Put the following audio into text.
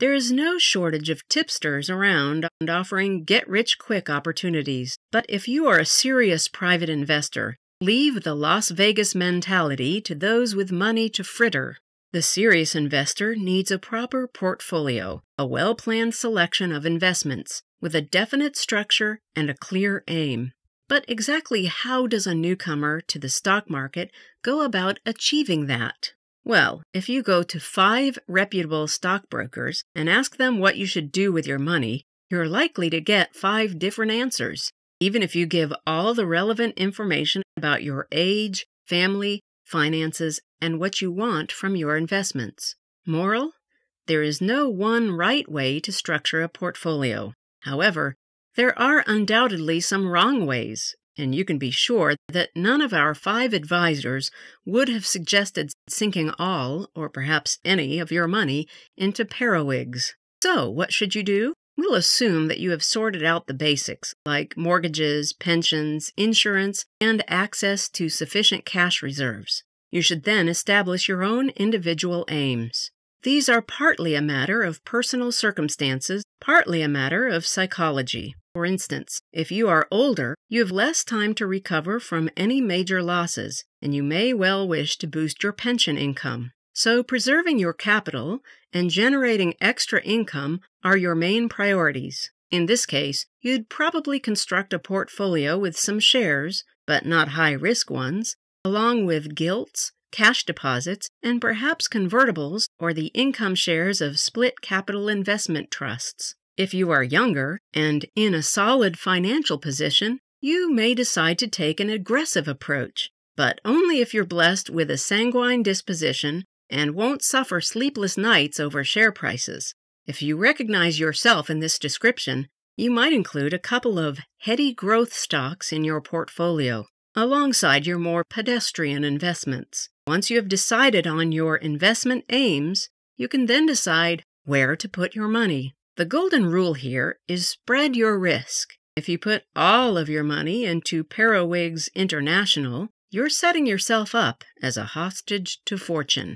There is no shortage of tipsters around and offering get-rich-quick opportunities. But if you are a serious private investor, leave the Las Vegas mentality to those with money to fritter. The serious investor needs a proper portfolio, a well-planned selection of investments, with a definite structure and a clear aim. But exactly how does a newcomer to the stock market go about achieving that? Well, if you go to 5 reputable stockbrokers and ask them what you should do with your money, you're likely to get 5 different answers, even if you give all the relevant information about your age, family, finances, and what you want from your investments. Moral? There is no one right way to structure a portfolio. However, there are undoubtedly some wrong ways, and you can be sure that none of our 5 advisors would have suggested sinking all, or perhaps any, of your money into periwigs. So, what should you do? We'll assume that you have sorted out the basics, like mortgages, pensions, insurance, and access to sufficient cash reserves. You should then establish your own individual aims. These are partly a matter of personal circumstances, partly a matter of psychology. For instance, if you are older, you have less time to recover from any major losses, and you may well wish to boost your pension income. So preserving your capital and generating extra income are your main priorities. In this case, you'd probably construct a portfolio with some shares, but not high-risk ones, along with gilts, cash deposits, and perhaps convertibles or the income shares of split capital investment trusts. If you are younger and in a solid financial position, you may decide to take an aggressive approach, but only if you're blessed with a sanguine disposition and won't suffer sleepless nights over share prices. If you recognize yourself in this description, you might include a couple of heady growth stocks in your portfolio, alongside your more pedestrian investments. Once you have decided on your investment aims, you can then decide where to put your money. The golden rule here is spread your risk. If you put all of your money into Periwigs International, you're setting yourself up as a hostage to fortune.